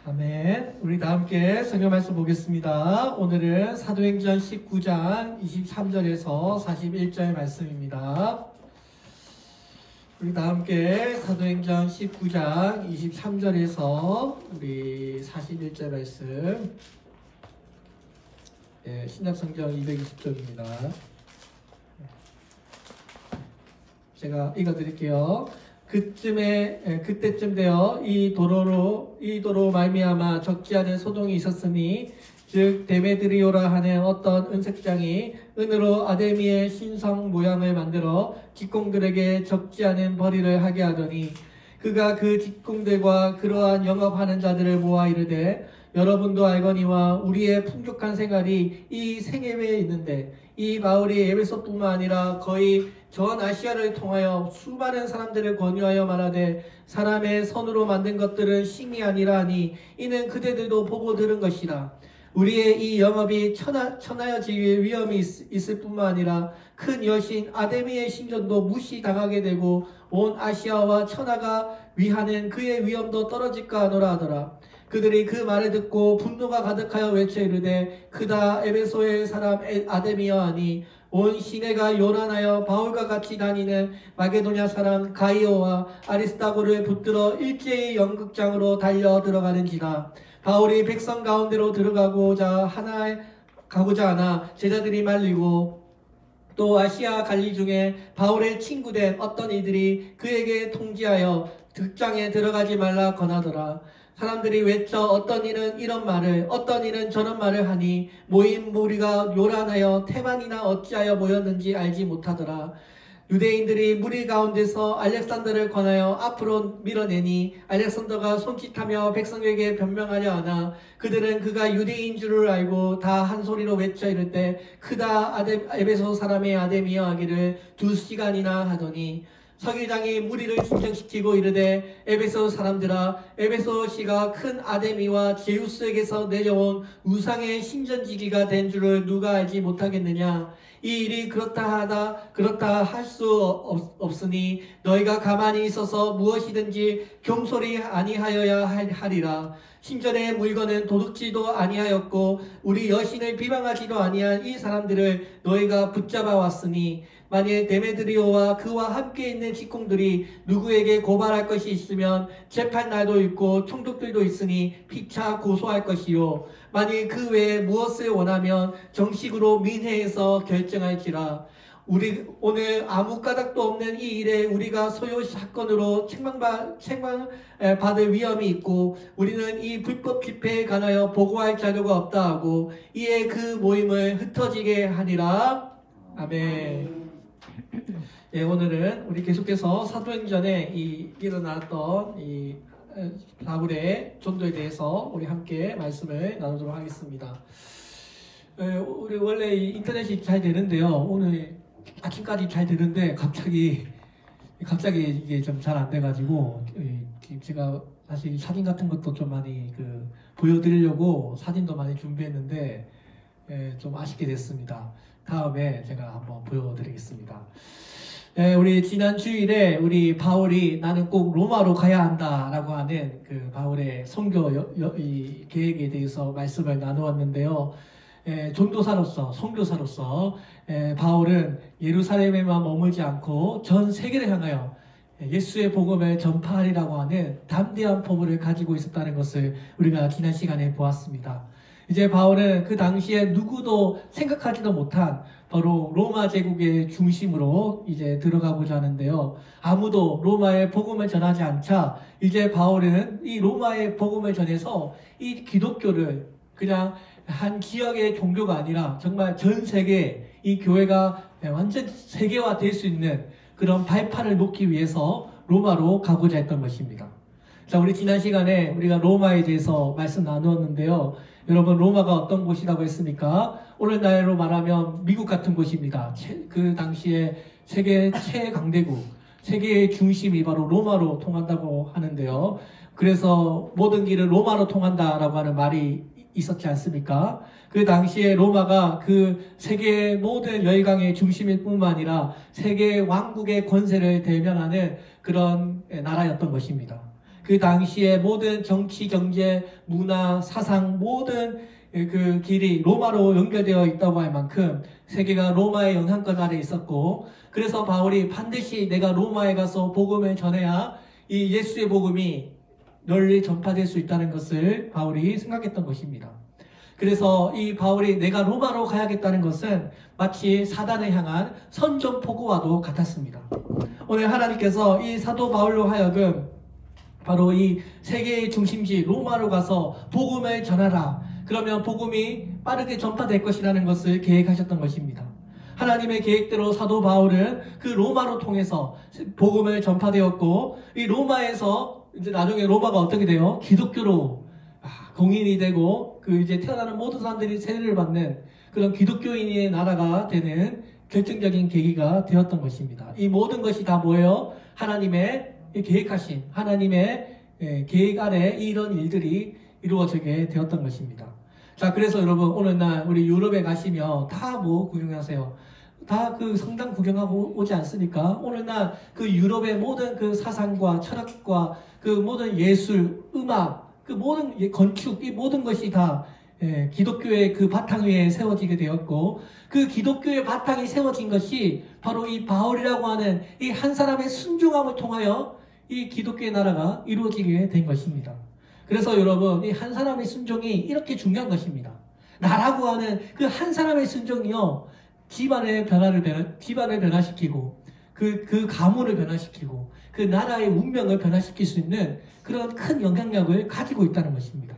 아멘. 우리 다 함께 성경 말씀 보겠습니다. 오늘은 사도행전 19장 23절에서 41절 말씀입니다. 우리 다 함께 사도행전 19장 23절에서 우리 41절 말씀, 신약성경 220쪽입니다. 제가 읽어드릴게요. 그때쯤 되어 이 도로 말미암아 적지 않은 소동이 있었으니, 즉 데메드리오라 하는 어떤 은색장이 은으로 아데미의 신성 모양을 만들어 직공들에게 적지 않은 벌이를 하게 하더니, 그가 그 직공들과 그러한 영업하는 자들을 모아 이르되, 여러분도 알거니와 우리의 풍족한 생활이 이 생애에 있는데, 이 바울이 에베소뿐만 아니라 거의 전 아시아를 통하여 수많은 사람들을 권유하여 말하되, 사람의 손으로 만든 것들은 신이 아니라 하니 이는 그대들도 보고 들은 것이라. 우리의 이 영업이 천하여질 위험이 있을 뿐만 아니라 큰 여신 아데미의 신전도 무시당하게 되고 온 아시아와 천하가 위하는 그의 위엄도 떨어질까 하노라 하더라. 그들이 그 말을 듣고 분노가 가득하여 외쳐 이르되, 그다 에베소의 사람 아데미여 하니 온 시내가 요란하여 바울과 같이 다니는 마게도냐 사람 가이오와 아리스타고를 붙들어 일제히 연극장으로 달려 들어가는지라. 바울이 백성 가운데로 들어가고자 하나 제자들이 말리고, 또 아시아 갈리 중에 바울의 친구된 어떤 이들이 그에게 통지하여 극장에 들어가지 말라 권하더라. 사람들이 외쳐 어떤 이는 이런 말을, 어떤 이는 저런 말을 하니 모인 무리가 요란하여 태반이나 어찌하여 모였는지 알지 못하더라. 유대인들이 무리 가운데서 알렉산더를 권하여 앞으로 밀어내니 알렉산더가 손짓하며 백성에게 변명하려 하나, 그들은 그가 유대인 줄을 알고 다 한 소리로 외쳐 이르되, 크다 에베소 사람의 아데미여 하기를 2시간이나 하더니, 서기장이 무리를 진정시키고 이르되, 에베소 사람들아, 에베소시가 큰 아데미와 제우스에게서 내려온 우상의 신전지기가 된 줄을 누가 알지 못하겠느냐. 이 일이 그렇다 할 수 없으니 너희가 가만히 있어서 무엇이든지 경솔히 아니하여야 하리라. 신전의 물건은 도둑질도 아니하였고 우리 여신을 비방하지도 아니한 이 사람들을 너희가 붙잡아 왔으니, 만일 데메드리오와 그와 함께 있는 직공들이 누구에게 고발할 것이 있으면 재판 날도 있고 총독들도 있으니 피차 고소할 것이요, 만일 그 외에 무엇을 원하면 정식으로 민회에서 결정할지라. 우리 오늘 아무 까닭도 없는 이 일에 우리가 소요 사건으로 책망받을 위험이 있고, 우리는 이 불법 집회에 관하여 보고할 자료가 없다 하고 이에 그 모임을 흩어지게 하니라. 아멘. 오늘은 우리 계속해서 사도행전에 일어났던 이 바울의 전도에 대해서 우리 함께 말씀을 나누도록 하겠습니다. 우리 원래 인터넷이 잘 되는데요. 오늘 아침까지 잘 되는데 갑자기 이게 좀 잘 안 돼가지고, 제가 사실 사진 같은 것도 좀 많이 보여드리려고 사진도 많이 준비했는데 좀 아쉽게 됐습니다. 다음에 제가 한번 보여드리겠습니다. 우리 지난 주일에 우리 바울이 나는 꼭 로마로 가야 한다라고 하는 그 바울의 선교 계획에 대해서 말씀을 나누었는데요. 전도사로서, 선교사로서 바울은 예루살렘에만 머물지 않고 전 세계를 향하여 예수의 복음을 전파하리라고 하는 담대한 포부를 가지고 있었다는 것을 우리가 지난 시간에 보았습니다. 이제 바울은 그 당시에 누구도 생각하지도 못한 바로 로마 제국의 중심으로 이제 들어가고자 하는데요. 아무도 로마의 복음을 전하지 않자 이제 바울은 이 로마의 복음을 전해서 이 기독교를 그냥 한 지역의 종교가 아니라 정말 전 세계 이 교회가 완전 세계화 될 수 있는 그런 발판을 놓기 위해서 로마로 가고자 했던 것입니다. 자, 우리 지난 시간에 우리가 로마에 대해서 말씀 나누었는데요. 여러분, 로마가 어떤 곳이라고 했습니까? 오늘날로 말하면 미국 같은 곳입니다. 그 당시에 세계 최강대국, 세계의 중심이 바로 로마로 통한다고 하는데요. 그래서 모든 길은 로마로 통한다라고 하는 말이 있었지 않습니까? 그 당시에 로마가 그 세계의 모든 열강의 중심일 뿐만 아니라 세계 왕국의 권세를 대면하는 그런 나라였던 것입니다. 그 당시에 모든 정치, 경제, 문화, 사상 모든 그 길이 로마로 연결되어 있다고 할 만큼 세계가 로마의 영향권 아래 있었고, 그래서 바울이 반드시 내가 로마에 가서 복음을 전해야 이 예수의 복음이 널리 전파될 수 있다는 것을 바울이 생각했던 것입니다. 그래서 이 바울이 내가 로마로 가야겠다는 것은 마치 사단을 향한 선전포고와도 같았습니다. 오늘 하나님께서 이 사도 바울로 하여금 바로 이 세계의 중심지 로마로 가서 복음을 전하라. 그러면 복음이 빠르게 전파될 것이라는 것을 계획하셨던 것입니다. 하나님의 계획대로 사도 바울은 그 로마로 통해서 복음을 전파되었고, 이 로마에서 이제 나중에 로마가 어떻게 돼요? 기독교로 공인이 되고, 그 이제 태어나는 모든 사람들이 세례를 받는 그런 기독교인의 나라가 되는 결정적인 계기가 되었던 것입니다. 이 모든 것이 다 뭐예요? 하나님의 계획하신 하나님의 계획 아래 이런 일들이 이루어지게 되었던 것입니다. 자, 그래서 여러분 오늘날 우리 유럽에 가시면 다 뭐 구경하세요? 다 그 성당 구경하고 오지 않습니까? 오늘날 그 유럽의 모든 그 사상과 철학과 그 모든 예술, 음악, 그 모든 건축, 이 모든 것이 다 기독교의 그 바탕 위에 세워지게 되었고, 그 기독교의 바탕이 세워진 것이 바로 이 바울이라고 하는 이 한 사람의 순종함을 통하여 이 기독교의 나라가 이루어지게 된 것입니다. 그래서 여러분, 이 한 사람의 순종이 이렇게 중요한 것입니다. 나라고 하는 그 한 사람의 순종이요, 집안의 집안을 변화시키고, 그 가문을 변화시키고, 그 나라의 운명을 변화시킬 수 있는 그런 큰 영향력을 가지고 있다는 것입니다.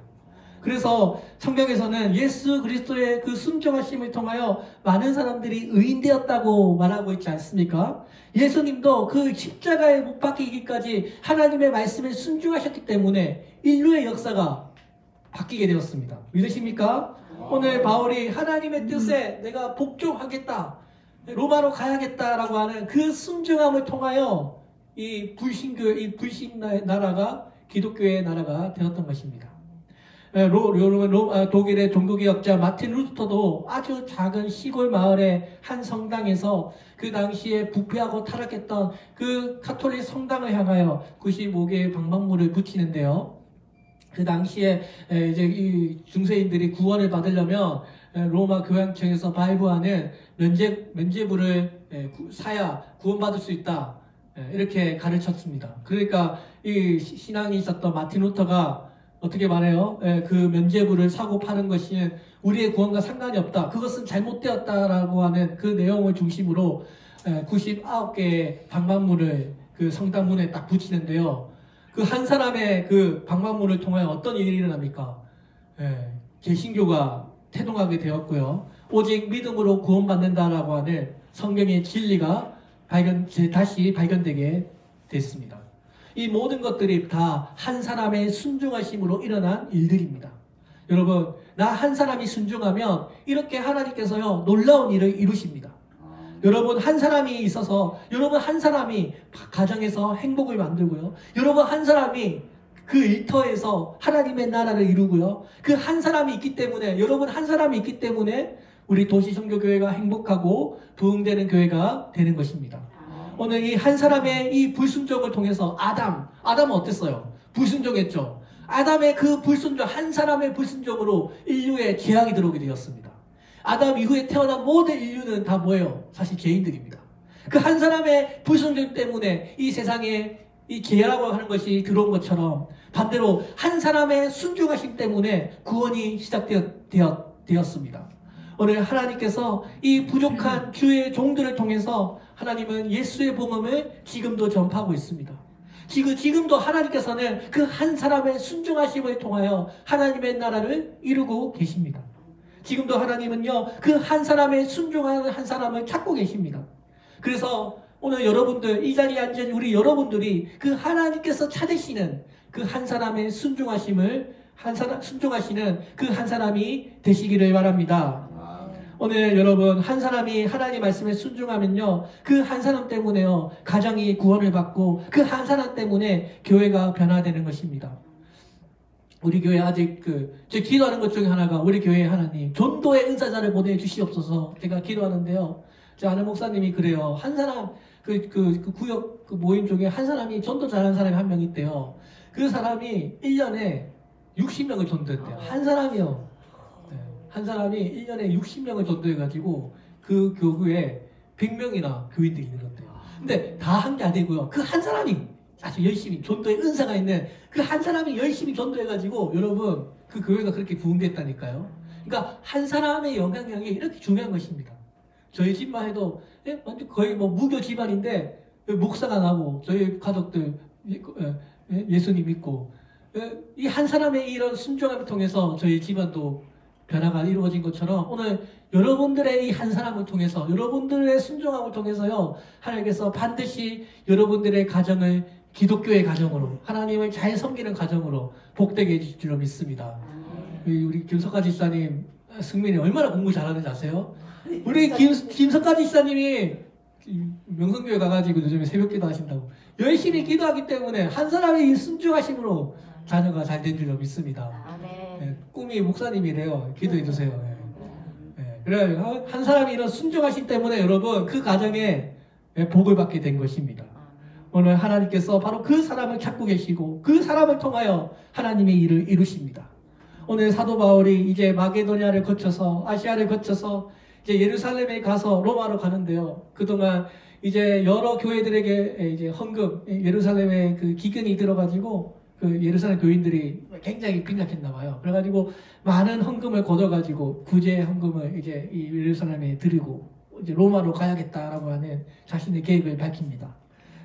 그래서 성경에서는 예수 그리스도의 그 순종하심을 통하여 많은 사람들이 의인되었다고 말하고 있지 않습니까? 예수님도 그 십자가에 못 박히기까지 하나님의 말씀에 순종하셨기 때문에 인류의 역사가 바뀌게 되었습니다. 믿으십니까? 오늘 바울이 하나님의 뜻에 내가 복종하겠다, 로마로 가야겠다라고 하는 그 순종함을 통하여 이 불신 나라가 기독교의 나라가 되었던 것입니다. 독일의 종교개혁자 마틴 루터도 아주 작은 시골 마을의 한 성당에서 그 당시에 부패하고 타락했던 그 가톨릭 성당을 향하여 95개의 방방물을 붙이는데요. 그 당시에 이제 이 중세인들이 구원을 받으려면 로마 교황청에서 발부하는 면죄부를 사야 구원받을 수 있다, 이렇게 가르쳤습니다. 그러니까 이 신앙이 있었던 마틴 루터가 어떻게 말해요? 그 면죄부를 사고 파는 것이 우리의 구원과 상관이 없다, 그것은 잘못되었다라고 하는 그 내용을 중심으로 99개의 방방물을 그 성당 문에 딱 붙이는데요. 그 한 사람의 그 방방물을 통하여 어떤 일이 일어납니까? 개신교가 태동하게 되었고요. 오직 믿음으로 구원받는다라고 하는 성경의 진리가 다시 발견되게 됐습니다. 이 모든 것들이 다 한 사람의 순종하심으로 일어난 일들입니다. 여러분, 나 한 사람이 순종하면 이렇게 하나님께서요 놀라운 일을 이루십니다. 여러분 한 사람이 있어서 여러분 한 사람이 가정에서 행복을 만들고요, 여러분 한 사람이 그 일터에서 하나님의 나라를 이루고요, 그 한 사람이 있기 때문에, 여러분 한 사람이 있기 때문에 우리 도시선교교회가 행복하고 부흥되는 교회가 되는 것입니다. 오늘 이 한 사람의 이 불순종을 통해서 아담은 어땠어요? 불순종했죠. 아담의 그 불순종, 한 사람의 불순종으로 인류에 재앙이 들어오게 되었습니다. 아담 이후에 태어난 모든 인류는 다 뭐예요? 사실 죄인들입니다. 그 한 사람의 불순종 때문에 이 세상에 이 죄라고 하는 것이 들어온 것처럼, 반대로 한 사람의 순종하심 때문에 구원이 시작되었습니다. 오늘 하나님께서 이 부족한 주의 종들을 통해서 하나님은 예수의 복음을 지금도 전파하고 있습니다. 지금도 하나님께서는 그 한 사람의 순종하심을 통하여 하나님의 나라를 이루고 계십니다. 지금도 하나님은요 그 한 사람의 순종하는 한 사람을 찾고 계십니다. 그래서 오늘 여러분들, 이 자리에 앉은 우리 여러분들이 그 하나님께서 찾으시는 그 한 사람의 순종하시는 그 한 사람이 되시기를 바랍니다. 오늘 여러분, 한 사람이 하나님 말씀에 순종하면요 그 한 사람 때문에요 가정이 구원을 받고, 그 한 사람 때문에 교회가 변화되는 것입니다. 우리 교회 아직 제가 기도하는 것 중에 하나가, 우리 교회에 하나님 전도의 은사자를 보내주시옵소서 제가 기도하는데요, 제 아는 목사님이 그래요. 한 사람 구역 모임 중에 한 사람이 전도 잘하는 사람이 한 명 있대요. 그 사람이 1년에 60명을 전도했대요. 한 사람이요. 네. 한 사람이 1년에 60명을 전도해가지고 그 교구에 100명이나 교인들이 늘었대요. 근데 다 한 게 아니고요. 그 한 사람이 아주 열심히 전도의 은사가 있는 그 한 사람이 열심히 전도해가지고 여러분 그 교회가 그렇게 부흥됐다니까요. 그러니까 한 사람의 영향력이 이렇게 중요한 것입니다. 저희 집만 해도 완전 거의 뭐 무교 집안인데 목사가 나고 저희 가족들 예수님 믿고 이 한 사람의 이런 순종함을 통해서 저희 집안도 변화가 이루어진 것처럼 오늘 여러분들의 이 한 사람을 통해서 여러분들의 순종함을 통해서요 하나님께서 반드시 여러분들의 가정을 기독교의 가정으로 하나님을 잘 섬기는 가정으로 복되게 해주실 줄로 믿습니다. 우리 김석가 집사님 승민이 얼마나 공부 잘하는지 아세요? 우리 김석가 집사님이 명성교회 가가지고 요즘에 새벽기도 하신다고 열심히 기도하기 때문에 한 사람의 순종하심으로 자녀가 잘 된 줄로 믿습니다. 네, 꿈이 목사님이래요. 기도해 주세요. 네, 그래 한 사람이 이런 순종하심 때문에 여러분 그 가정에 복을 받게 된 것입니다. 오늘 하나님께서 바로 그 사람을 찾고 계시고 그 사람을 통하여 하나님의 일을 이루십니다. 오늘 사도 바울이 이제 마게도냐를 거쳐서 아시아를 거쳐서 이제 예루살렘에 가서 로마로 가는데요. 그동안 이제 여러 교회들에게 이제 헌금 예루살렘에 그 기근이 들어가지고 그 예루살렘 교인들이 굉장히 빈약했나 봐요. 그래가지고 많은 헌금을 걷어가지고 구제 헌금을 이제 이 예루살렘에 드리고 이제 로마로 가야겠다라고 하는 자신의 계획을 밝힙니다.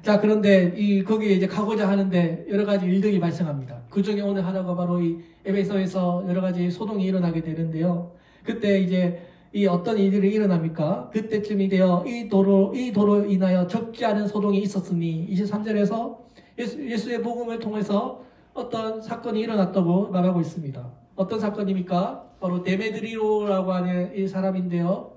자, 그런데 거기에 이제 가고자 하는데 여러 가지 일들이 발생합니다. 그 중에 오늘 하나가 바로 이 에베소에서 여러 가지 소동이 일어나게 되는데요. 그때 이제 이 어떤 일들이 일어납니까? 그때쯤이 되어 이 도로 인하여 적지 않은 소동이 있었으니 23절에서 예수의 복음을 통해서 어떤 사건이 일어났다고 말하고 있습니다. 어떤 사건입니까? 바로 데메드리오라고 하는 이 사람인데요.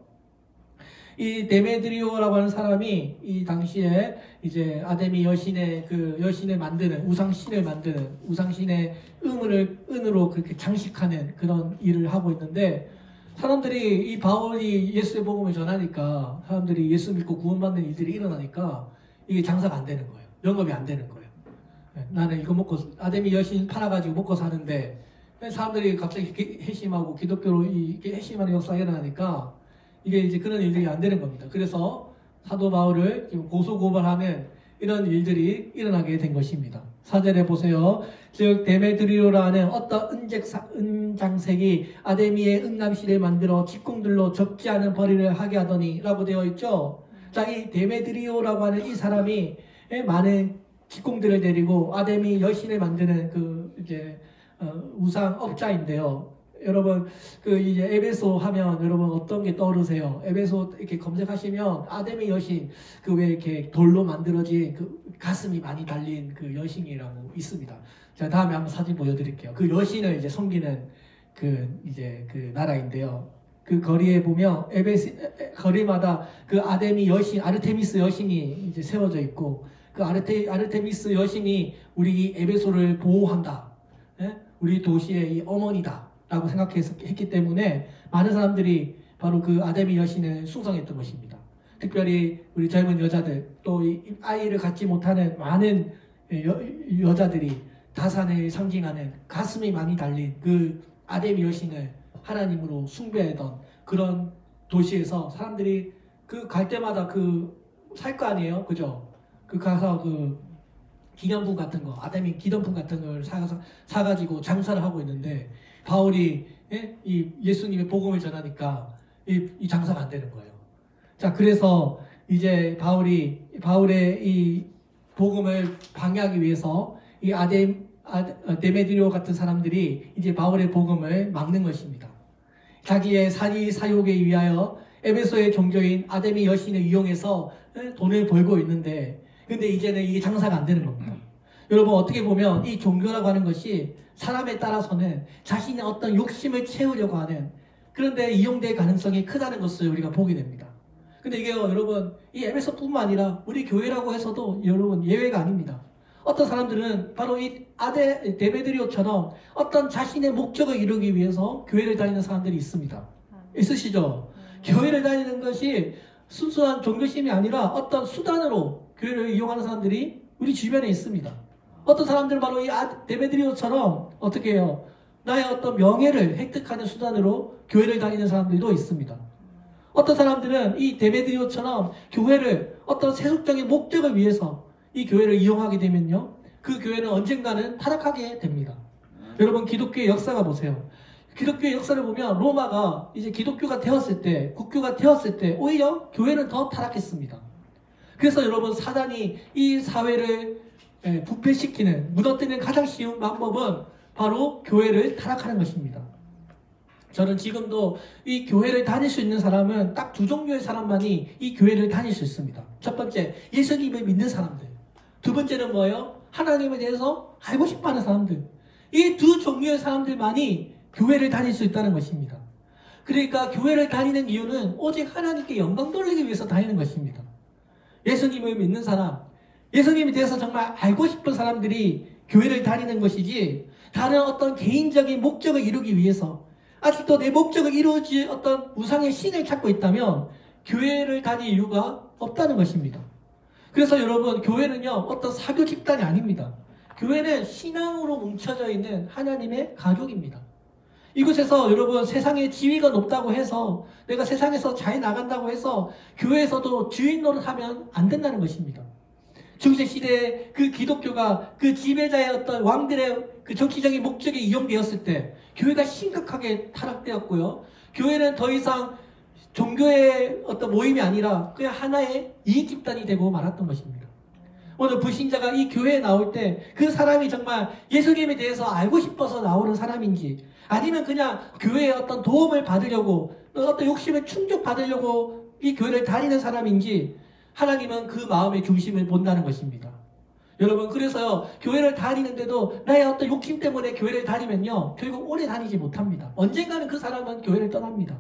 이 데메드리오라고 하는 사람이 이 당시에 이제 아데미 여신의 그 여신을 만드는 우상신을 만드는 우상신의 은으로 그렇게 장식하는 그런 일을 하고 있는데 사람들이 이 바울이 예수의 복음을 전하니까 사람들이 예수 믿고 구원받는 일들이 일어나니까 이게 장사가 안 되는 거예요. 영업이 안 되는 거예요. 나는 이거 먹고 아데미 여신 팔아가지고 먹고 사는데 사람들이 갑자기 회심하고 기독교로 이게 회심하는 역사가 일어나니까 이게 이제 그런 일들이 안 되는 겁니다. 그래서 사도 바울을 지금 고소고발하는 이런 일들이 일어나게 된 것입니다. 4절에 보세요. 즉 데메드리오라는 어떤 은장색이 아데미의 은감실을 만들어 직공들로 적지 않은 벌이를 하게 하더니 라고 되어 있죠. 자, 이 데메드리오라고 하는 이 사람이 많은 직공들을 데리고 아데미 여신을 만드는 그 이제 우상 업자인데요. 여러분 그 이제 에베소 하면 여러분 어떤 게 떠오르세요? 에베소 이렇게 검색하시면 아데미 여신 그 왜 이렇게 돌로 만들어진 그 가슴이 많이 달린 그 여신이라고 있습니다. 자, 다음에 한번 사진 보여드릴게요. 그 여신을 이제 섬기는 그 이제 그 나라인데요. 그 거리에 보면 거리마다 그 아데미 여신 아르테미스 여신이 이제 세워져 있고 그 아르테미스 여신이 우리 에베소를 보호한다. 예? 우리 도시의 이 어머니다. 라고 생각했기 때문에 많은 사람들이 바로 그 아데미 여신을 숭상했던 것입니다. 특별히 우리 젊은 여자들 또 아이를 갖지 못하는 많은 여자들이 다산을 상징하는 가슴이 많이 달린 그 아데미 여신을 하나님으로 숭배하던 그런 도시에서 사람들이 그 갈 때마다 그 살 거 아니에요, 그죠? 그 가서 그 기념품 같은 거, 아데미 기념품 같은 걸 사가지고 장사를 하고 있는데 바울이 이 예수님의 복음을 전하니까 이 장사가 안 되는 거예요. 자, 그래서 이제 바울의 이 복음을 방해하기 위해서 이 데메드리오 같은 사람들이 이제 바울의 복음을 막는 것입니다. 자기의 사욕에 위하여 에베소의 종교인 아데미 여신을 이용해서 돈을 벌고 있는데 근데 이제는 이게 장사가 안 되는 겁니다. 여러분 어떻게 보면 이 종교라고 하는 것이 사람에 따라서는 자신의 어떤 욕심을 채우려고 하는 그런데 이용될 가능성이 크다는 것을 우리가 보게 됩니다. 근데 이게 여러분 이 에베소뿐만 아니라 우리 교회라고 해서도 여러분 예외가 아닙니다. 어떤 사람들은 바로 이 데메드리오처럼 어떤 자신의 목적을 이루기 위해서 교회를 다니는 사람들이 있습니다. 있으시죠? 교회를 다니는 것이 순수한 종교심이 아니라 어떤 수단으로 교회를 이용하는 사람들이 우리 주변에 있습니다. 어떤 사람들은 바로 이 데메드리오처럼 어떻게 해요? 나의 어떤 명예를 획득하는 수단으로 교회를 다니는 사람들도 있습니다. 어떤 사람들은 이 데메드리오처럼 교회를 어떤 세속적인 목적을 위해서 이 교회를 이용하게 되면요, 그 교회는 언젠가는 타락하게 됩니다. 여러분, 기독교의 역사가 보세요. 기독교의 역사를 보면 로마가 이제 기독교가 되었을 때, 국교가 되었을 때 오히려 교회는 더 타락했습니다. 그래서 여러분, 사단이 이 사회를 부패시키는, 무너뜨리는 가장 쉬운 방법은 바로 교회를 타락하는 것입니다. 저는 지금도 이 교회를 다닐 수 있는 사람은 딱 두 종류의 사람만이 이 교회를 다닐 수 있습니다. 첫 번째, 예수님을 믿는 사람들. 두 번째는 뭐예요? 하나님에 대해서 알고 싶어하는 사람들. 이 두 종류의 사람들만이 교회를 다닐 수 있다는 것입니다. 그러니까 교회를 다니는 이유는 오직 하나님께 영광 돌리기 위해서 다니는 것입니다. 예수님을 믿는 사람, 예수님에 대해서 정말 알고 싶은 사람들이 교회를 다니는 것이지, 다른 어떤 개인적인 목적을 이루기 위해서, 아직도 내 목적을 이루지 어떤 우상의 신을 찾고 있다면 교회를 다닐 이유가 없다는 것입니다. 그래서 여러분, 교회는요, 어떤 사교 집단이 아닙니다. 교회는 신앙으로 뭉쳐져 있는 하나님의 가족입니다. 이곳에서 여러분, 세상의 지위가 높다고 해서, 내가 세상에서 잘 나간다고 해서 교회에서도 주인 노릇하면 안 된다는 것입니다. 중세시대에 그 기독교가 그 지배자의 어떤 왕들의 그 정치적인 목적에 이용되었을 때 교회가 심각하게 타락되었고요. 교회는 더 이상 종교의 어떤 모임이 아니라 그냥 하나의 이익 집단이 되고 말았던 것입니다. 오늘 불신자가 이 교회에 나올 때 그 사람이 정말 예수님에 대해서 알고 싶어서 나오는 사람인지, 아니면 그냥 교회의 어떤 도움을 받으려고, 어떤 욕심을 충족받으려고 이 교회를 다니는 사람인지, 하나님은 그 마음의 중심을 본다는 것입니다. 여러분, 그래서요, 교회를 다니는데도 나의 어떤 욕심 때문에 교회를 다니면요, 결국 오래 다니지 못합니다. 언젠가는 그 사람은 교회를 떠납니다.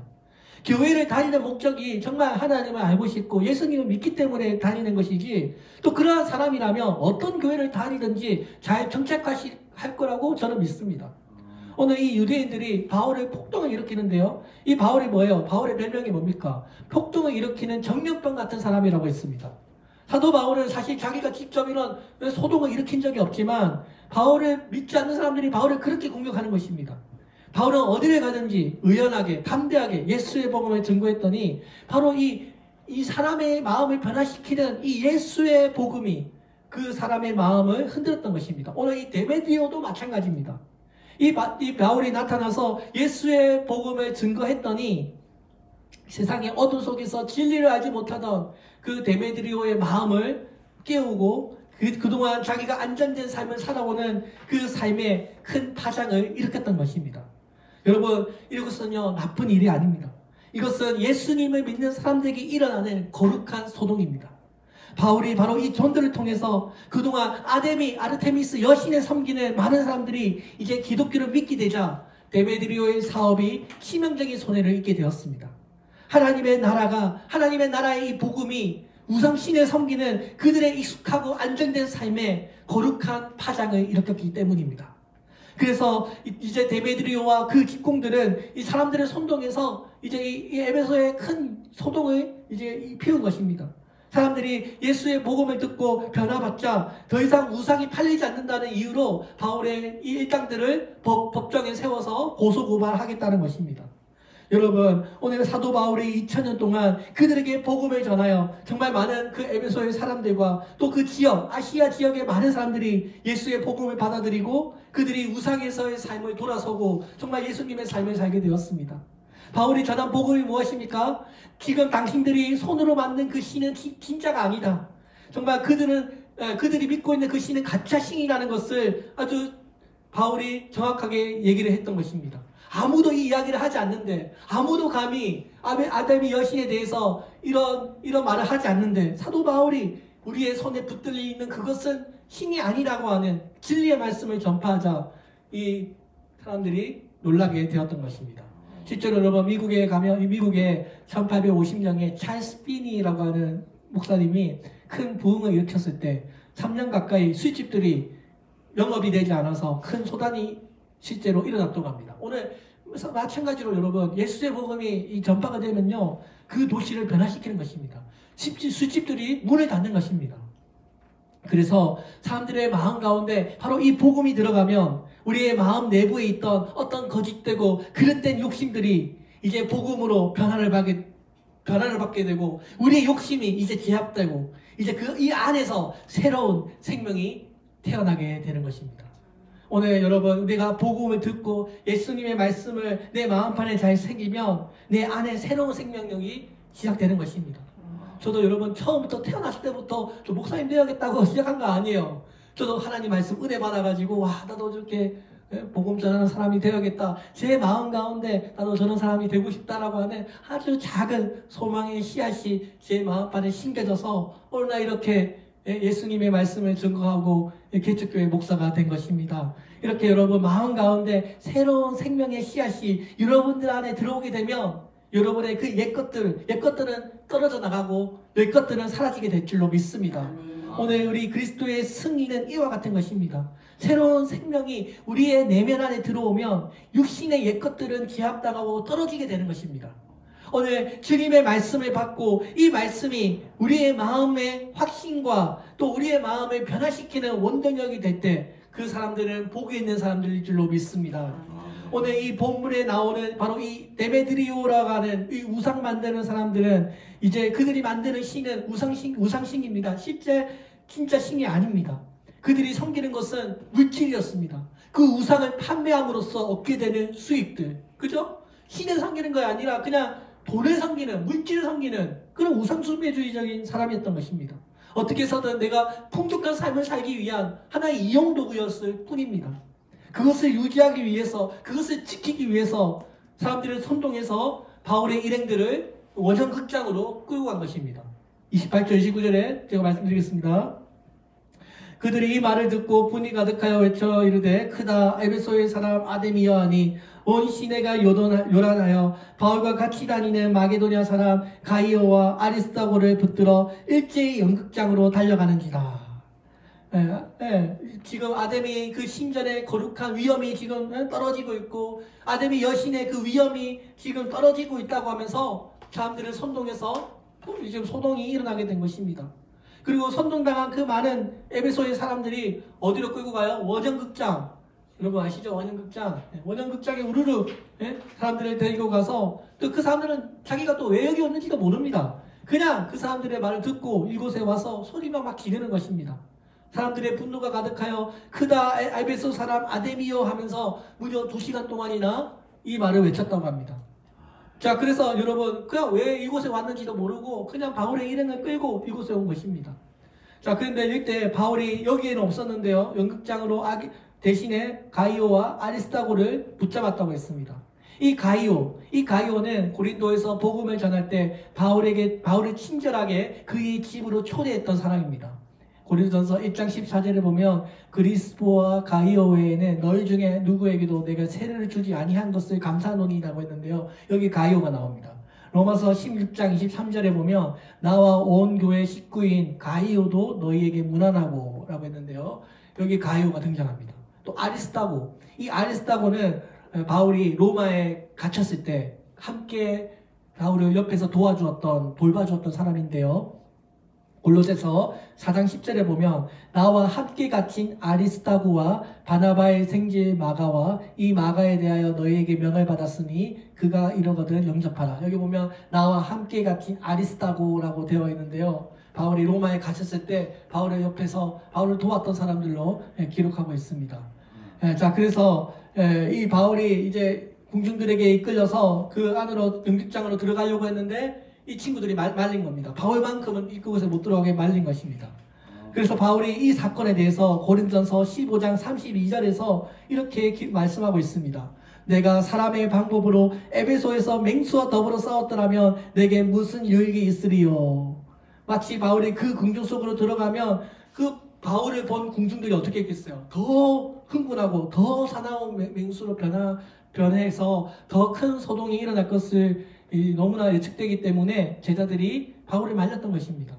교회를 다니는 목적이 정말 하나님을 알고 싶고 예수님을 믿기 때문에 다니는 것이지, 또 그러한 사람이라면 어떤 교회를 다니든지 잘 정착할 거라고 저는 믿습니다. 오늘 이 유대인들이 바울의 폭동을 일으키는데요, 이 바울이 뭐예요? 바울의 별명이 뭡니까? 폭동을 일으키는 정령병 같은 사람이라고 했습니다. 사도 바울은 사실 자기가 직접 이런 소동을 일으킨 적이 없지만 바울을 믿지 않는 사람들이 바울을 그렇게 공격하는 것입니다. 바울은 어디를 가든지 의연하게, 담대하게 예수의 복음을 증거했더니 바로 이 사람의 마음을 변화시키는 이 예수의 복음이 그 사람의 마음을 흔들었던 것입니다. 오늘 이 데메드리오도 마찬가지입니다. 이 바울이 나타나서 예수의 복음을 증거했더니 세상의 어둠 속에서 진리를 알지 못하던 그 데메드리오의 마음을 깨우고 그동안 자기가 안정된 삶을 살아오는 그 삶에 큰 파장을 일으켰던 것입니다. 여러분, 이것은요, 나쁜 일이 아닙니다. 이것은 예수님을 믿는 사람들에게 일어나는 거룩한 소동입니다. 바울이 바로 이 전도를 통해서 그동안 아르테미스 여신을 섬기는 많은 사람들이 이제 기독교를 믿게 되자 데메드리오의 사업이 치명적인 손해를 입게 되었습니다. 하나님의 나라의 이 복음이 우상신을 섬기는 그들의 익숙하고 안정된 삶에 거룩한 파장을 일으켰기 때문입니다. 그래서 이제 데메드리오와 그 직공들은 이 사람들을 선동해서 이제 이 에베소의 큰 소동을 이제 피운 것입니다. 사람들이 예수의 복음을 듣고 변화받자 더 이상 우상이 팔리지 않는다는 이유로 바울의 이 일당들을 법정에 세워서 고소고발하겠다는 것입니다. 여러분, 오늘 사도 바울이 2000년 동안 그들에게 복음을 전하여 정말 많은 그 에베소의 사람들과 또 그 지역, 아시아 지역의 많은 사람들이 예수의 복음을 받아들이고 그들이 우상에서의 삶을 돌아서고 정말 예수님의 삶을 살게 되었습니다. 바울이 전한 복음이 무엇입니까? 지금 당신들이 손으로 만든 그 신은 진짜가 아니다. 정말 그들이 믿고 있는 그 신은 가짜 신이라는 것을 아주 바울이 정확하게 얘기를 했던 것입니다. 아무도 이 이야기를 하지 않는데, 아무도 감히 아담이 여신에 대해서 이런 말을 하지 않는데, 사도 바울이 우리의 손에 붙들려 있는 그것은 신이 아니라고 하는 진리의 말씀을 전파하자 이 사람들이 놀라게 되었던 것입니다. 실제로 여러분, 미국에 가면 미국에 1850년에 찰스 피니라고 하는 목사님이 큰 부흥을 일으켰을 때 3년 가까이 술집들이 영업이 되지 않아서 큰 소단이 실제로 일어났다고 합니다. 오늘 마찬가지로 여러분, 예수의 복음이 전파가 되면요, 그 도시를 변화시키는 것입니다. 술집들이 문을 닫는 것입니다. 그래서 사람들의 마음 가운데 바로 이 복음이 들어가면 우리의 마음 내부에 있던 어떤 거짓되고 그릇된 욕심들이 이제 복음으로 변화를 받게 되고 우리의 욕심이 이제 제압되고 이제 이 안에서 새로운 생명이 태어나게 되는 것입니다. 오늘 여러분 우리가 복음을 듣고 예수님의 말씀을 내 마음판에 잘 새기면 내 안에 새로운 생명력이 시작되는 것입니다. 저도 여러분 처음부터 태어났을 때부터 저 목사님 되어야겠다고 시작한 거 아니에요. 저도 하나님 말씀 은혜 받아가지고 와 나도 저렇게 복음 전하는 사람이 되어야겠다. 제 마음 가운데 나도 저런 사람이 되고 싶다라고 하는 아주 작은 소망의 씨앗이 제 마음판에 심겨져서 오늘날 이렇게 예수님의 말씀을 증거하고 개척교회 목사가 된 것입니다. 이렇게 여러분 마음 가운데 새로운 생명의 씨앗이 여러분들 안에 들어오게 되면 여러분의 그 옛것들은 떨어져 나가고 옛것들은 사라지게 될 줄로 믿습니다. 오늘 우리 그리스도의 승리는 이와 같은 것입니다. 새로운 생명이 우리의 내면 안에 들어오면 육신의 옛것들은 제압당하고 떨어지게 되는 것입니다. 오늘 주님의 말씀을 받고 이 말씀이 우리의 마음의 확신과 또 우리의 마음을 변화시키는 원동력이 될 때 그 사람들은 복이 있는 사람들일 줄로 믿습니다. 오늘 이 본문에 나오는 바로 이 데메드리오라고 하는 이 우상 만드는 사람들은 이제 그들이 만드는 신은 우상신입니다. 진짜 신이 아닙니다. 그들이 섬기는 것은 물질이었습니다. 그 우상을 판매함으로써 얻게 되는 수익들. 그죠? 신을 섬기는 것이 아니라 그냥 돈을 섬기는, 물질을 섬기는 그런 우상숭배주의적인 사람이었던 것입니다. 어떻게 해서든 내가 풍족한 삶을 살기 위한 하나의 이용도구였을 뿐입니다. 그것을 유지하기 위해서, 그것을 지키기 위해서 사람들을 선동해서 바울의 일행들을 원형극장으로 끌고 간 것입니다. 28절 29절에 제가 말씀드리겠습니다. 그들이 이 말을 듣고 분이 가득하여 외쳐 이르되 크다 에베소의 사람 아데미여 하니 온 시내가 요란하여 바울과 같이 다니는 마게도냐 사람 가이오와 아리스타고를 붙들어 일제히 연극장으로 달려가는지라. 지금 아데미 그 신전의 거룩한 위엄이 지금 떨어지고 있고 아데미 여신의 그 위엄이 지금 떨어지고 있다고 하면서 사람들을 선동해서 지금 소동이 일어나게 된 것입니다. 그리고 선동당한 그 많은 에베소의 사람들이 어디로 끌고 가요? 원형극장. 여러분 아시죠? 원형극장. 원형극장에 우르르 사람들을 데리고 가서 또 그 사람들은 자기가 또 왜 여기 왔는지도 모릅니다. 그냥 그 사람들의 말을 듣고 이곳에 와서 소리만 막 지르는 것입니다. 사람들의 분노가 가득하여 크다 에베소 사람 아데미오 하면서 무려 2시간 동안이나 이 말을 외쳤다고 합니다. 자, 그래서 여러분 그냥 왜 이곳에 왔는지도 모르고 그냥 바울의 일행을 끌고 이곳에 온 것입니다. 자, 그런데 이때 바울이 여기에는 없었는데요. 연극장으로 대신에 가이오와 아리스타고를 붙잡았다고 했습니다. 이 가이오는 고린도에서 복음을 전할 때 바울을 친절하게 그의 집으로 초대했던 사람입니다. 고린도전서 1장 14절을 보면 그리스포와 가이오 외에는 너희 중에 누구에게도 내가 세례를 주지 아니한 것을 감사하노니라고 했는데요. 여기 가이오가 나옵니다. 로마서 16장 23절에 보면 나와 온 교회 식구인 가이오도 너희에게 문안하고 라고 했는데요. 여기 가이오가 등장합니다. 또 아리스타고, 이 아리스타고는 바울이 로마에 갇혔을 때 함께 바울을 옆에서 돌봐주었던 사람인데요. 골로새서 4장 10절에 보면 나와 함께 갇힌 아리스타고와 바나바의 생질 마가와 이 마가에 대하여 너희에게 명을 받았으니 그가 이러거든 영접하라. 여기 보면 나와 함께 갇힌 아리스타고라고 되어 있는데요. 바울이 로마에 갇혔을 때 바울의 옆에서 바울을 도왔던 사람들로 기록하고 있습니다. 자, 그래서 이 바울이 이제 궁중들에게 이끌려서 그 안으로 연극장으로 들어가려고 했는데 이 친구들이 말린 겁니다. 바울만큼은 이곳에 못 들어가게 말린 것입니다. 그래서 바울이 이 사건에 대해서 고린도전서 15장 32절에서 이렇게 말씀하고 있습니다. 내가 사람의 방법으로 에베소에서 맹수와 더불어 싸웠더라면 내게 무슨 유익이 있으리요. 마치 바울이 그 궁중 속으로 들어가면 그 바울을 본 궁중들이 어떻게 했겠어요? 더 흥분하고 더 사나운 맹수로 변해서 더 큰 소동이 일어날 것을 너무나 예측되기 때문에 제자들이 바울을 말렸던 것입니다.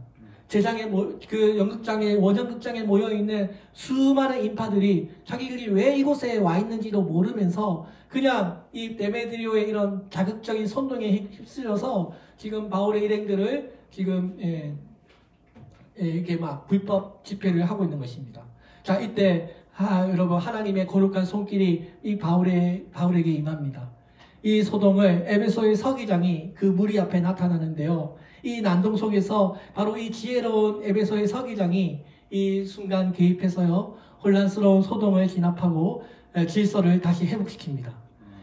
그 연극장에 원형극장에 모여있는 수많은 인파들이 자기들이 왜 이곳에 와 있는지도 모르면서 그냥 이 데메드리오의 이런 자극적인 선동에 휩쓸려서 지금 바울의 일행들을 지금 이렇게 막 불법 집회를 하고 있는 것입니다. 자, 이때 여러분, 하나님의 거룩한 손길이 이 바울에게 임합니다. 이 소동을 에베소의 서기장이 그 무리 앞에 나타나는데요. 이 난동 속에서 바로 이 지혜로운 에베소의 서기장이 이 순간 개입해서요, 혼란스러운 소동을 진압하고 질서를 다시 회복시킵니다.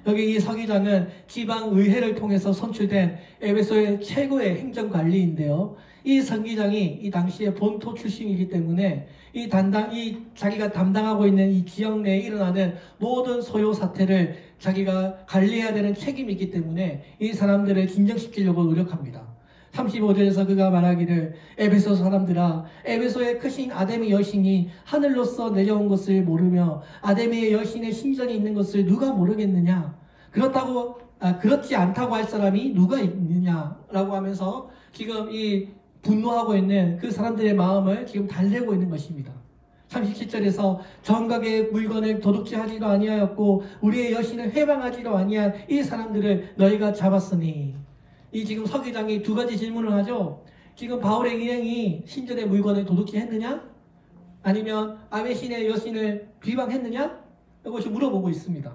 여기 이 서기장은 지방의회를 통해서 선출된 에베소의 최고의 행정관리인데요. 이 서기장이 이 당시에 본토 출신이기 때문에 자기가 담당하고 있는 이 지역 내에 일어나는 모든 소요 사태를 자기가 관리해야 되는 책임이 있기 때문에 이 사람들을 진정시키려고 노력합니다. 35절에서 그가 말하기를, 에베소 사람들아, 에베소의 크신 아데미 여신이 하늘로서 내려온 것을 모르며 아데미의 여신의 신전이 있는 것을 누가 모르겠느냐? 그렇지 않다고 할 사람이 누가 있느냐라고 하면서 지금 이 분노하고 있는 그 사람들의 마음을 지금 달래고 있는 것입니다. 37절에서 정각의 물건을 도둑질하지도 아니하였고 우리의 여신을 해방하지도 아니한 이 사람들을 너희가 잡았으니, 이 지금 서기장이 두 가지 질문을 하죠. 지금 바울의 일행이 신전의 물건을 도둑질했느냐? 아니면 아베신의 여신을 비방했느냐? 이것이 물어보고 있습니다.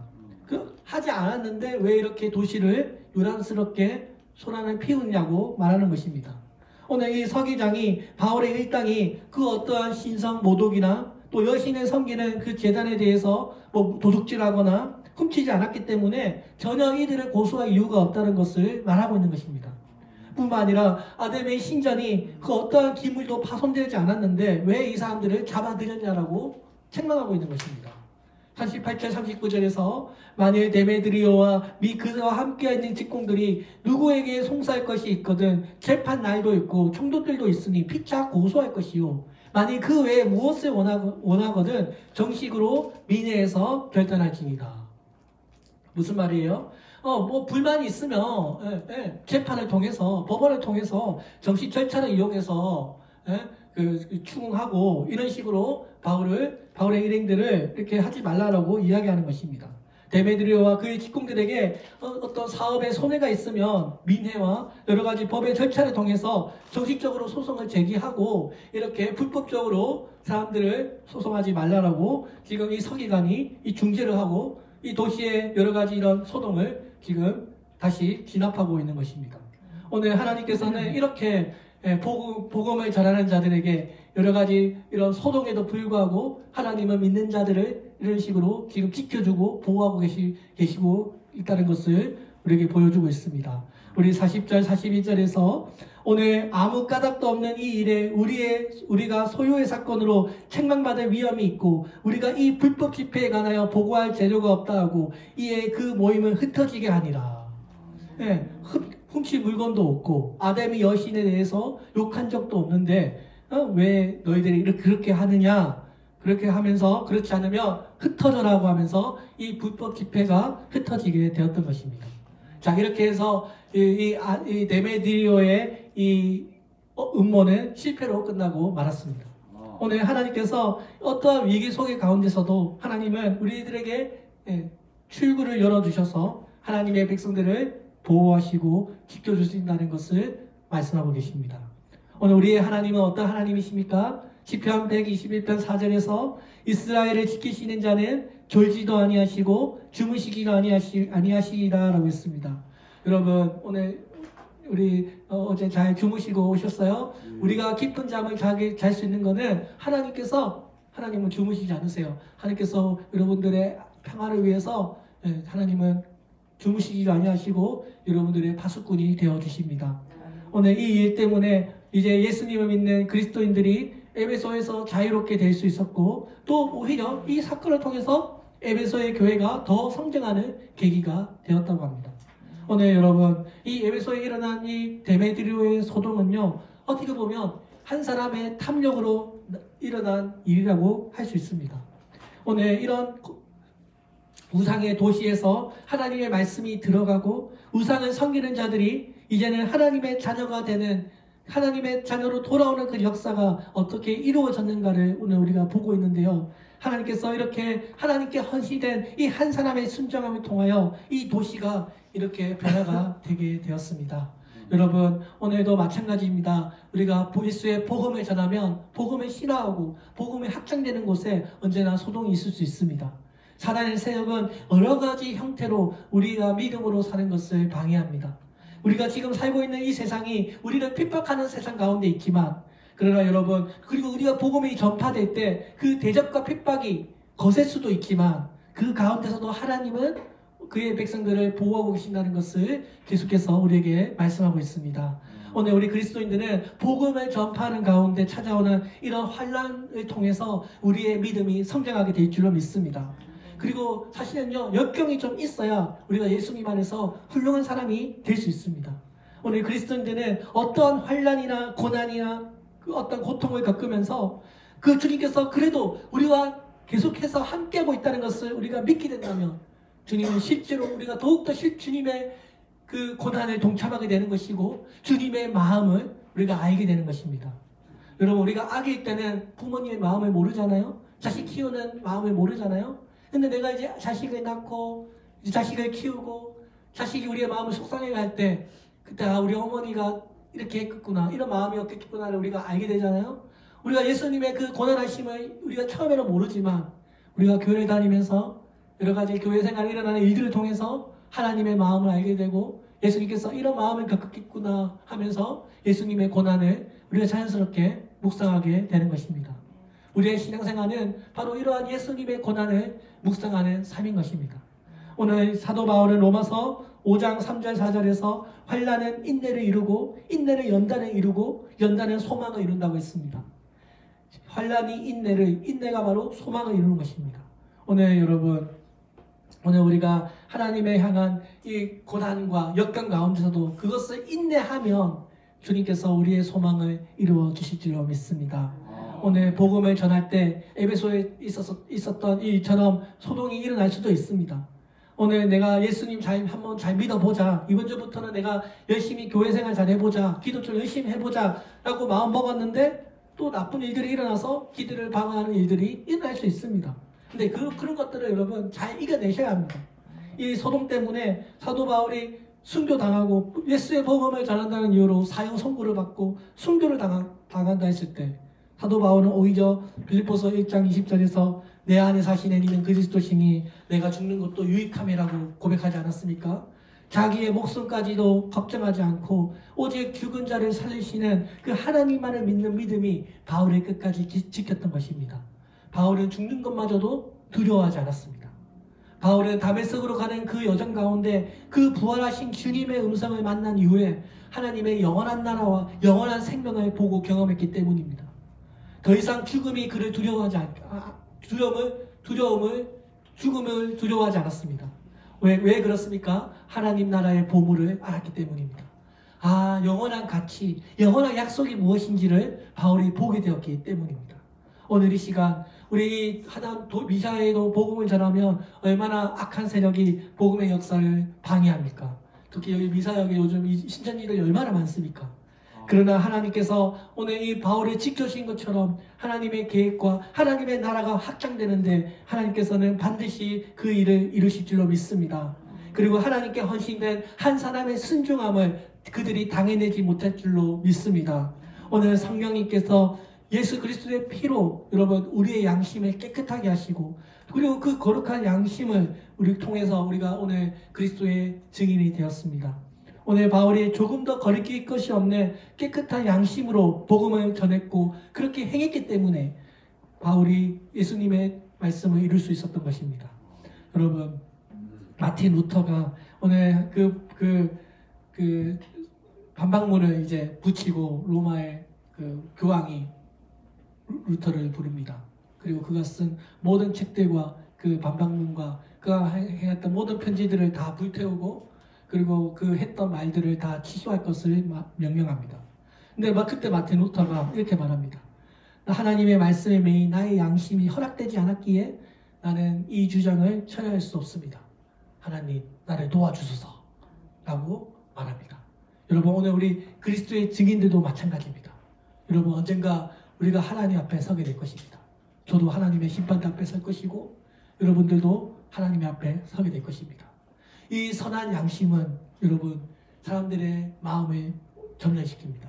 하지 않았는데 왜 이렇게 도시를 요란스럽게 소란을 피우냐고 말하는 것입니다. 오늘 이 서기장이 바울의 일당이 그 어떠한 신성 모독이나 또 여신을 섬기는 그 제단에 대해서 도둑질하거나 훔치지 않았기 때문에 전혀 이들을 고소할 이유가 없다는 것을 말하고 있는 것입니다. 뿐만 아니라 아데미의 신전이 그 어떠한 기물도 파손되지 않았는데 왜 이 사람들을 잡아들였냐라고 책망하고 있는 것입니다. 38절 39절에서 만일 데메드리오와 그와 함께 있는 직공들이 누구에게 송사할 것이 있거든 재판 날도 있고 총독들도 있으니 피차 고소할 것이요, 만일 그 외에 무엇을 원하거든 정식으로 민회에서 결단할지니라. 무슨 말이에요? 불만이 있으면 재판을 통해서, 법원을 통해서 정식 절차를 이용해서 추궁하고, 이런 식으로 바울의 일행들을 이렇게 하지 말라라고 이야기하는 것입니다. 데메드리오와 그의 직공들에게 어떤 사업에 손해가 있으면 민회와 여러 가지 법의 절차를 통해서 정식적으로 소송을 제기하고, 이렇게 불법적으로 사람들을 소송하지 말라라고 지금 이 서기관이 이 중재를 하고 이 도시의 여러 가지 이런 소동을 지금 다시 진압하고 있는 것입니다. 오늘 하나님께서는 이렇게 복음을 전하는 자들에게 여러 가지 이런 소동에도 불구하고 하나님을 믿는 자들을 이런 식으로 지금 지켜주고 보호하고 계시고 있다는 것을 우리에게 보여주고 있습니다. 우리 40절 42절에서 오늘 아무 까닭도 없는 이 일에 우리가 소유의 사건으로 책망받을 위험이 있고 우리가 이 불법 집회에 관하여 보고할 재료가 없다 하고 이에 그 모임은 흩어지게 하니라. 훔칠 물건도 없고 아데미 여신에 대해서 욕한 적도 없는데 왜 너희들이 그렇게 하느냐, 그렇게 하면서 그렇지 않으면 흩어져라고 하면서 이 불법 집회가 흩어지게 되었던 것입니다. 자, 이렇게 해서 이 데메드리오의 이 음모는 실패로 끝나고 말았습니다. 오늘 하나님께서 어떠한 위기 속의 가운데서도 하나님은 우리들에게 출구를 열어주셔서 하나님의 백성들을 보호하시고 지켜주신다는 것을 말씀하고 계십니다. 오늘 우리의 하나님은 어떤 하나님이십니까? 시편 121편 4절에서 이스라엘을 지키시는 자는 졸지도 아니하시고 주무시기가 아니하시리라 라고 했습니다. 여러분, 오늘 우리 어제 잘 주무시고 오셨어요? 우리가 깊은 잠을 잘 수 있는 것은 하나님은 주무시지 않으세요. 하나님께서 여러분들의 평화를 위해서 하나님은 주무시기가 아니하시고 여러분들의 파수꾼이 되어주십니다. 오늘 이 일 때문에 이제 예수님을 믿는 그리스도인들이 에베소에서 자유롭게 될 수 있었고 또 오히려 이 사건을 통해서 에베소의 교회가 더 성장하는 계기가 되었다고 합니다. 오늘 여러분, 이 에베소에 일어난 이 데메드리오의 소동은요, 어떻게 보면 한 사람의 탐욕으로 일어난 일이라고 할 수 있습니다. 오늘 이런 우상의 도시에서 하나님의 말씀이 들어가고 우상을 섬기는 자들이 이제는 하나님의 자녀가 되는, 하나님의 자녀로 돌아오는 그 역사가 어떻게 이루어졌는가를 오늘 우리가 보고 있는데요. 하나님께서 이렇게 하나님께 헌신된 이 한 사람의 순종함을 통하여 이 도시가 이렇게 변화가 되게 되었습니다. 여러분 오늘도 마찬가지입니다. 우리가 예수의 복음을 전하면 복음을 신화하고 복음이 확장되는 곳에 언제나 소동이 있을 수 있습니다. 사단의 세력은 여러 가지 형태로 우리가 믿음으로 사는 것을 방해합니다. 우리가 지금 살고 있는 이 세상이 우리를 핍박하는 세상 가운데 있지만, 그러나 여러분, 그리고 우리가 복음이 전파될 때 그 대적과 핍박이 거셀 수도 있지만 그 가운데서도 하나님은 그의 백성들을 보호하고 계신다는 것을 계속해서 우리에게 말씀하고 있습니다. 오늘 우리 그리스도인들은 복음을 전파하는 가운데 찾아오는 이런 환난을 통해서 우리의 믿음이 성장하게 될 줄로 믿습니다. 그리고 사실은요, 역경이 좀 있어야 우리가 예수님 안에서 훌륭한 사람이 될 수 있습니다. 오늘 그리스도인들은 어떤 환난이나 고난이나 그 어떤 고통을 겪으면서 그 주님께서 그래도 우리와 계속해서 함께하고 있다는 것을 우리가 믿게 된다면 주님은 실제로 우리가 더욱더 주님의 그 고난을 동참하게 되는 것이고 주님의 마음을 우리가 알게 되는 것입니다. 여러분, 우리가 아기일 때는 부모님의 마음을 모르잖아요. 자식 키우는 마음을 모르잖아요. 근데 내가 이제 자식을 낳고 이제 자식을 키우고 자식이 우리의 마음을 속상해 할 때 그때 우리 어머니가 이렇게 했겠구나, 이런 마음이었겠구나를 우리가 알게 되잖아요. 우리가 예수님의 그 고난하심을 우리가 처음에는 모르지만 우리가 교회를 다니면서 여러 가지 교회 생활에 일어나는 일들을 통해서 하나님의 마음을 알게 되고 예수님께서 이런 마음을 겪었겠구나 하면서 예수님의 고난을 우리가 자연스럽게 묵상하게 되는 것입니다. 우리의 신앙생활은 바로 이러한 예수님의 고난을 묵상하는 삶인 것입니다. 오늘 사도 바울은 로마서 5장 3절 4절에서 환난은 인내를 이루고 인내는 연단을 이루고 연단은 소망을 이룬다고 했습니다. 환난이 인내가 바로 소망을 이루는 것입니다. 오늘 여러분, 오늘 우리가 하나님의 향한 이 고난과 역경 가운데서도 그것을 인내하면 주님께서 우리의 소망을 이루어 주실 줄로 믿습니다. 오늘 복음을 전할 때 에베소에 있었던 일처럼 소동이 일어날 수도 있습니다. 오늘 내가 예수님 한번 잘 믿어보자, 이번 주부터는 내가 열심히 교회 생활 잘 해보자, 기도 좀 열심히 해보자 라고 마음 먹었는데 또 나쁜 일들이 일어나서 기도를 방해하는 일들이 일어날 수 있습니다. 근데 그런 것들을 여러분 잘 이겨내셔야 합니다. 이 소동 때문에 사도 바울이 순교당하고 예수의 복음을 전한다는 이유로 사형 선고를 받고 순교를 당한다 했을 때 사도 바울은 오히려 빌립보서 1장 20절에서 내 안에 사시는 이는 그리스도시니 내가 죽는 것도 유익함이라고 고백하지 않았습니까? 자기의 목숨까지도 걱정하지 않고 오직 죽은 자를 살리시는 그 하나님만을 믿는 믿음이 바울의 끝까지 지켰던 것입니다. 바울은 죽는 것마저도 두려워하지 않았습니다. 바울은 다메섹으로 가는 그 여정 가운데 그 부활하신 주님의 음성을 만난 이후에 하나님의 영원한 나라와 영원한 생명을 보고 경험했기 때문입니다. 더 이상 죽음이 그를 죽음을 두려워하지 않았습니다. 왜 그렇습니까? 하나님 나라의 보물을 알았기 때문입니다. 영원한 가치, 영원한 약속이 무엇인지를 바울이 보게 되었기 때문입니다. 오늘 이 시간 우리 미사에도 복음을 전하면 얼마나 악한 세력이 복음의 역사를 방해합니까? 특히 여기 미사역에 요즘 신천지들이 얼마나 많습니까? 그러나 하나님께서 오늘 이 바울을 지켜주신 것처럼 하나님의 계획과 하나님의 나라가 확장되는데 하나님께서는 반드시 그 일을 이루실 줄로 믿습니다. 그리고 하나님께 헌신된 한 사람의 순종함을 그들이 당해내지 못할 줄로 믿습니다. 오늘 성령님께서 예수 그리스도의 피로 여러분 우리의 양심을 깨끗하게 하시고 그리고 그 거룩한 양심을 우리 통해서 우리가 오늘 그리스도의 증인이 되었습니다. 오늘 바울이 조금 더 거리낄 것이 없는 깨끗한 양심으로 복음을 전했고 그렇게 행했기 때문에 바울이 예수님의 말씀을 이룰 수 있었던 것입니다. 여러분, 마틴 루터가 오늘 그 반박문을 이제 붙이고 로마의 그 교황이 루터를 부릅니다. 그리고 그가 쓴 모든 책들과 그 반박문과 그가 해왔던 모든 편지들을 다 불태우고 그리고 그 했던 말들을 다 취소할 것을 명령합니다. 근데 그때 마틴 루터가 이렇게 말합니다. 하나님의 말씀에 매인 나의 양심이 허락되지 않았기에 나는 이 주장을 철회할 수 없습니다. 하나님 나를 도와주소서 라고 말합니다. 여러분, 오늘 우리 그리스도의 증인들도 마찬가지입니다. 여러분, 언젠가 우리가 하나님 앞에 서게 될 것입니다. 저도 하나님의 심판대 앞에 설 것이고 여러분들도 하나님의 앞에 서게 될 것입니다. 이 선한 양심은 여러분 사람들의 마음을 점령시킵니다.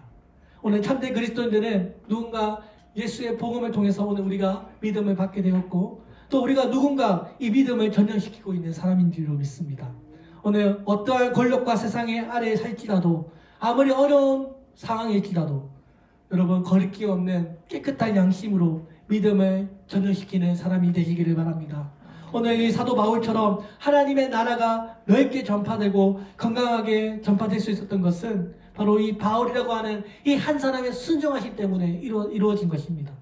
오늘 참된 그리스도인들은 누군가 예수의 복음을 통해서 오늘 우리가 믿음을 받게 되었고, 또 우리가 누군가 이 믿음을 전염시키고 있는 사람인 줄로 믿습니다. 오늘 어떠한 권력과 세상의 아래에 살지라도, 아무리 어려운 상황일지라도 여러분 거릴 게 없는 깨끗한 양심으로 믿음을 전염시키는 사람이 되시기를 바랍니다. 오늘 이 사도 바울처럼 하나님의 나라가 넓게 전파되고 건강하게 전파될 수 있었던 것은 바로 이 바울이라고 하는 이 한 사람의 순종하심 때문에 이루어진 것입니다.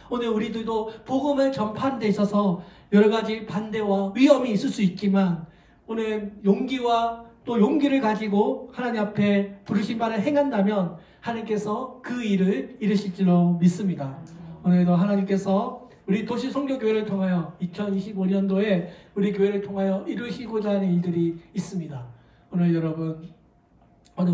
오늘 우리들도 복음을 전파하는 데 있어서 여러 가지 반대와 위험이 있을 수 있지만, 오늘 용기와 또 용기를 가지고 하나님 앞에 부르신 바를 행한다면 하나님께서 그 일을 이루실 줄로 믿습니다. 오늘도 하나님께서 우리 도시 선교교회를 통하여 2025년도에 우리 교회를 통하여 이루시고자 하는 일들이 있습니다. 오늘 여러분, 오늘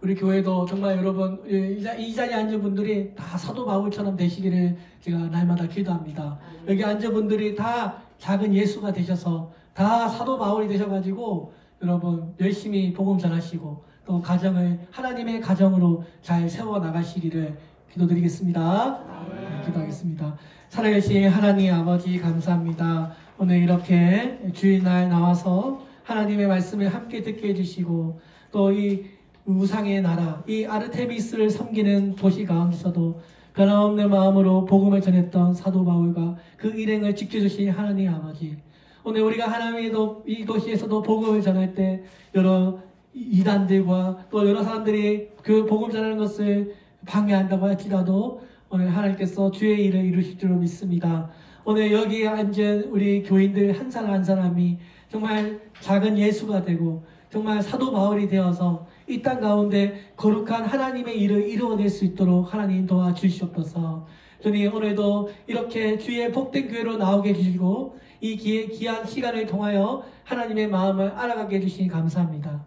우리 교회도 정말 여러분 이 자리에 앉은 분들이 다 사도 바울처럼 되시기를 제가 날마다 기도합니다. 여기 앉은 분들이 다 작은 예수가 되셔서 다 사도 바울이 되셔가지고 여러분 열심히 복음 전하시고 또 가정을 하나님의 가정으로 잘 세워나가시기를 기도드리겠습니다. 네, 기도하겠습니다. 살아계신 하나님 아버지 감사합니다. 오늘 이렇게 주일날 나와서 하나님의 말씀을 함께 듣게 해주시고, 또 이 우상의 나라, 이 아르테미스를 섬기는 도시 가운데서도 변함없는 마음으로 복음을 전했던 사도 바울과 그 일행을 지켜주신 하나님 아버지, 오늘 우리가 하나님의 이 도시에서도 복음을 전할 때 여러 이단들과 또 여러 사람들이 그 복음 전하는 것을 방해한다고 할지라도 오늘 하나님께서 주의 일을 이루실 줄로 믿습니다. 오늘 여기에 앉은 우리 교인들 한 사람 한 사람이 정말 작은 예수가 되고 정말 사도 바울이 되어서 이 땅 가운데 거룩한 하나님의 일을 이루어낼 수 있도록 하나님 도와주시옵소서. 주님, 오늘도 이렇게 주의 복된 교회로 나오게 해주시고 이 귀한 시간을 통하여 하나님의 마음을 알아가게 해주시니 감사합니다.